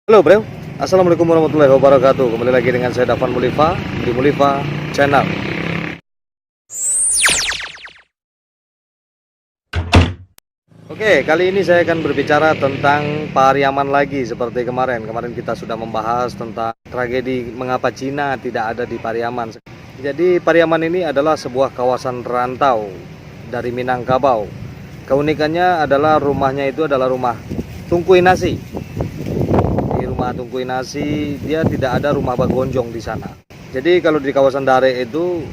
Halo bro, assalamualaikum warahmatullahi wabarakatuh. Kembali lagi dengan saya Dafan Mulifa di Mulifa Channel. Oke, kali ini saya akan berbicara tentang Pariaman lagi seperti kemarin. Kemarin kita sudah membahas tentang tragedi mengapa Cina tidak ada di Pariaman. Jadi Pariaman ini adalah sebuah kawasan rantau dari Minangkabau. Keunikannya adalah rumahnya itu adalah rumah tungkui nasi. Rumah tungkui nasi, dia tidak ada rumah bagonjong di sana. Jadi kalau di kawasan Dare itu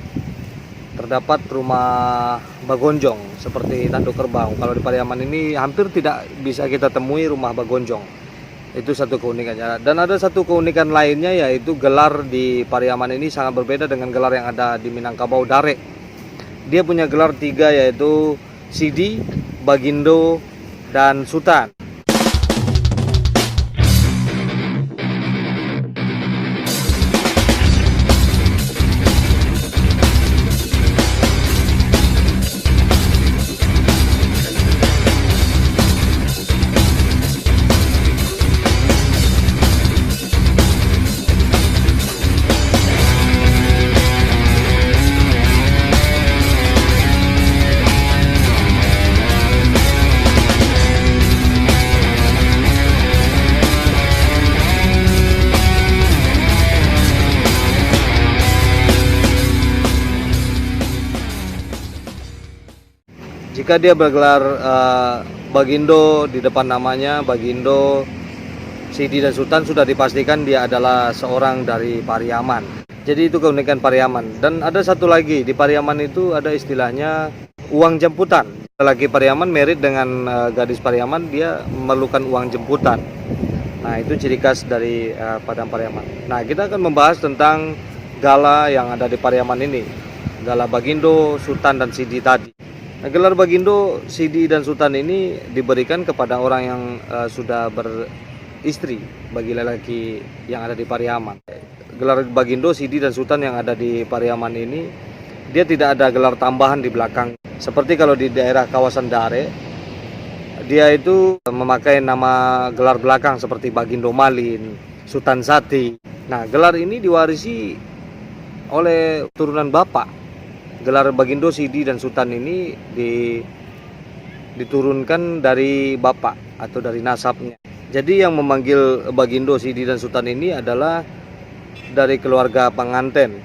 terdapat rumah bagonjong seperti tanduk kerbau. Kalau di Pariaman ini hampir tidak bisa kita temui rumah bagonjong. Itu satu keunikannya. Dan ada satu keunikan lainnya, yaitu gelar di Pariaman ini sangat berbeda dengan gelar yang ada di Minangkabau Dare. Dia punya gelar 3, yaitu Sidi, Bagindo, dan Sultan. Jika dia bergelar Bagindo di depan namanya, Bagindo, Sidi dan Sultan, sudah dipastikan dia adalah seorang dari Pariaman. Jadi itu keunikan Pariaman. Dan ada satu lagi, di Pariaman itu ada istilahnya uang jemputan. Laki Pariaman merit dengan gadis Pariaman, dia memerlukan uang jemputan. Nah, itu ciri khas dari Padang Pariaman. Nah, kita akan membahas tentang gala yang ada di Pariaman ini. Gala Bagindo, Sultan, dan Sidi tadi. Nah, gelar Bagindo, Sidi, dan Sultan ini diberikan kepada orang yang sudah beristri bagi lelaki yang ada di Pariaman. Gelar Bagindo, Sidi, dan Sultan yang ada di Pariaman ini, dia tidak ada gelar tambahan di belakang. Seperti kalau di daerah kawasan Dare, dia itu memakai nama gelar belakang seperti Bagindo Malin, Sultan Sati. Nah, gelar ini diwarisi oleh turunan bapak. Gelar Bagindo, Sidi, dan Sultan ini diturunkan dari bapak atau dari nasabnya. Jadi yang memanggil Bagindo, Sidi, dan Sultan ini adalah dari keluarga pengantin,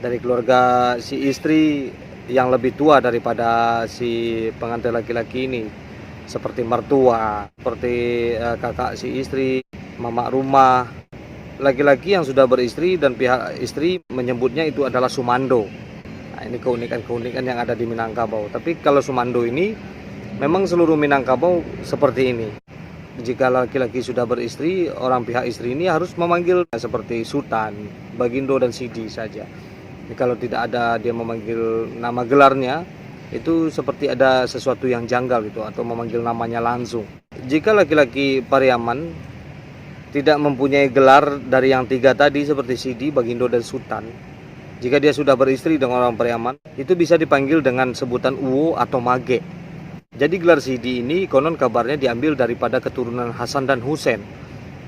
dari keluarga si istri yang lebih tua daripada si pengantin laki-laki ini, seperti mertua, seperti kakak si istri, mamak rumah. Laki-laki yang sudah beristri dan pihak istri menyebutnya itu adalah Sumando. Nah, ini keunikan-keunikan yang ada di Minangkabau. Tapi kalau Sumando ini, memang seluruh Minangkabau seperti ini. Jika laki-laki sudah beristri, orang pihak istri ini harus memanggil seperti Sultan, Bagindo, dan Sidi saja. Jadi, kalau tidak ada dia memanggil nama gelarnya, itu seperti ada sesuatu yang janggal gitu, atau memanggil namanya langsung. Jika laki-laki Pariaman tidak mempunyai gelar dari yang 3 tadi seperti Sidi, Bagindo, dan Sultan, jika dia sudah beristri dengan orang Pariaman, itu bisa dipanggil dengan sebutan Uwo atau Mage. Jadi gelar Sidi ini konon kabarnya diambil daripada keturunan Hasan dan Husain.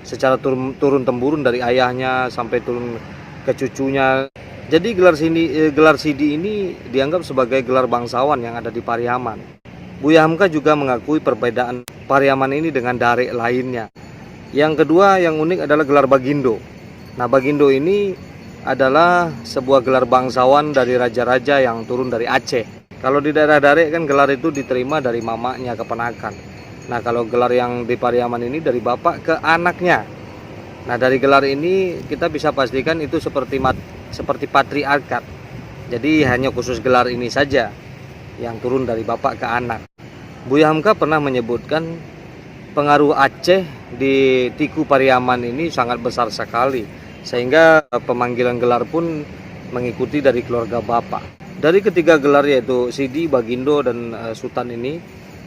Secara turun-temurun dari ayahnya sampai turun ke cucunya. Jadi gelar Sidi ini dianggap sebagai gelar bangsawan yang ada di Pariaman. Buya Hamka juga mengakui perbedaan Pariaman ini dengan Dare lainnya. Yang kedua yang unik adalah gelar Bagindo. Nah, Bagindo ini adalah sebuah gelar bangsawan dari raja-raja yang turun dari Aceh. Kalau di daerah Dare kan gelar itu diterima dari mamanya ke ponakan. Nah, kalau gelar yang di Pariaman ini dari bapak ke anaknya. Nah, dari gelar ini kita bisa pastikan itu seperti patriarkat. Jadi hanya khusus gelar ini saja yang turun dari bapak ke anak. Buya Hamka pernah menyebutkan pengaruh Aceh di Tiku Pariaman ini sangat besar sekali. Sehingga pemanggilan gelar pun mengikuti dari keluarga bapak. Dari ketiga gelar yaitu Sidi, Bagindo, dan Sultan ini,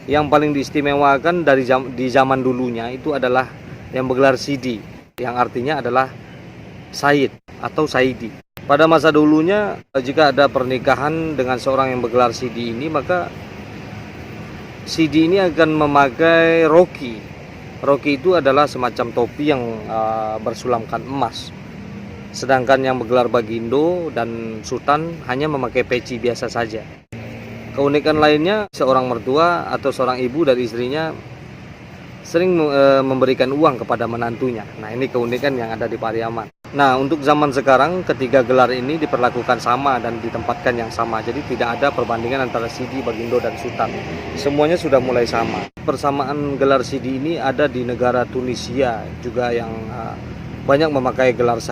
yang paling diistimewakan di zaman dulunya itu adalah yang bergelar Sidi, yang artinya adalah Said atau Saidi. Pada masa dulunya, jika ada pernikahan dengan seorang yang bergelar Sidi ini, maka Sidi ini akan memakai roki Roki itu adalah semacam topi yang bersulamkan emas. Sedangkan yang bergelar Bagindo dan Sultan hanya memakai peci biasa saja. Keunikan lainnya, seorang mertua atau seorang ibu dari istrinya sering memberikan uang kepada menantunya. Nah, ini keunikan yang ada di Pariaman. Nah, untuk zaman sekarang ketiga gelar ini diperlakukan sama dan ditempatkan yang sama. Jadi tidak ada perbandingan antara Sidi, Bagindo, dan Sultan. Semuanya sudah mulai sama. Persamaan gelar Sidi ini ada di negara Tunisia juga yang banyak memakai gelar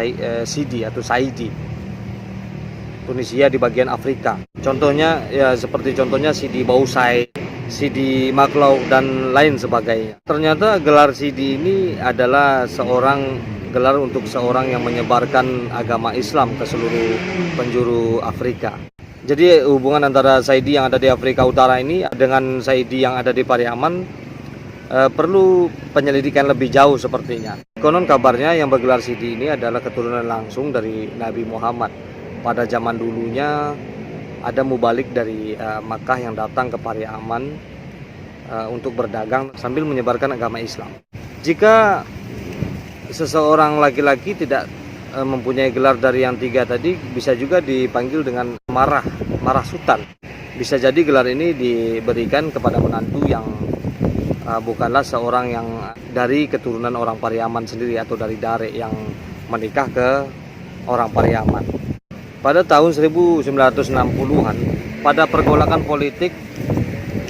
Sidi atau Saidi. Tunisia di bagian Afrika. Contohnya ya seperti contohnya Sidi Bausai, Sidi Maklau, dan lain sebagainya. Ternyata gelar Sidi ini adalah gelar untuk seorang yang menyebarkan agama Islam ke seluruh penjuru Afrika. Jadi hubungan antara Saidi yang ada di Afrika Utara ini dengan Saidi yang ada di Pariaman perlu penyelidikan lebih jauh sepertinya. Konon kabarnya yang bergelar Sidi ini adalah keturunan langsung dari Nabi Muhammad. Pada zaman dulunya ada mubalik dari Makkah yang datang ke Pariaman untuk berdagang sambil menyebarkan agama Islam. Jika seseorang laki-laki tidak mempunyai gelar dari yang tiga tadi, bisa juga dipanggil dengan marah sultan. Bisa jadi gelar ini diberikan kepada menantu yang bukanlah seorang yang dari keturunan orang Pariaman sendiri atau dari Dare yang menikah ke orang Pariaman. Pada tahun 1960-an, pada pergolakan politik,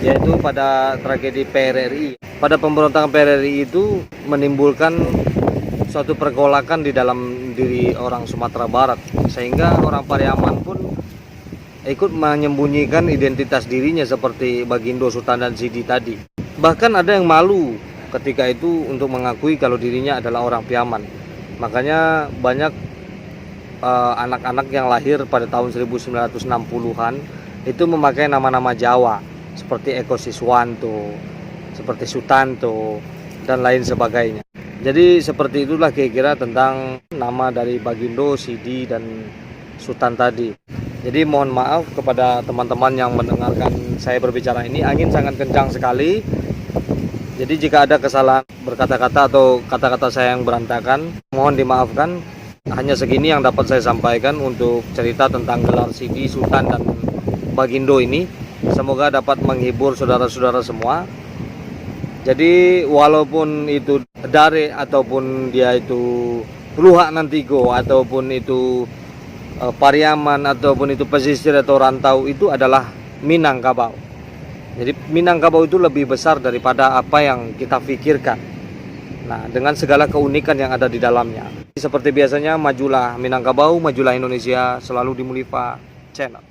yaitu pada tragedi PRRI. Pada pemberontakan PRRI itu menimbulkan suatu pergolakan di dalam diri orang Sumatera Barat, sehingga orang Pariaman pun ikut menyembunyikan identitas dirinya seperti Bagindo, Sultan, dan Sidi tadi. Bahkan ada yang malu ketika itu untuk mengakui kalau dirinya adalah orang Piaman. Makanya banyak anak-anak yang lahir pada tahun 1960-an itu memakai nama-nama Jawa seperti Eko Siswanto, seperti Sutanto, dan lain sebagainya. Jadi seperti itulah kira-kira tentang nama dari Bagindo, Sidi, dan Sultan tadi. Jadi mohon maaf kepada teman-teman yang mendengarkan saya berbicara ini, angin sangat kencang sekali. Jadi jika ada kesalahan berkata-kata atau kata-kata saya yang berantakan, mohon dimaafkan. Hanya segini yang dapat saya sampaikan untuk cerita tentang gelar Sidi, Sultan, dan Bagindo ini. Semoga dapat menghibur saudara-saudara semua. Jadi walaupun itu Dare ataupun dia itu Luhak Nantigo ataupun itu Pariaman ataupun itu pesisir atau rantau, itu adalah Minangkabau. Jadi Minangkabau itu lebih besar daripada apa yang kita pikirkan. Nah, dengan segala keunikan yang ada di dalamnya. Seperti biasanya, majulah Minangkabau, majulah Indonesia, selalu di Mulifa Channel.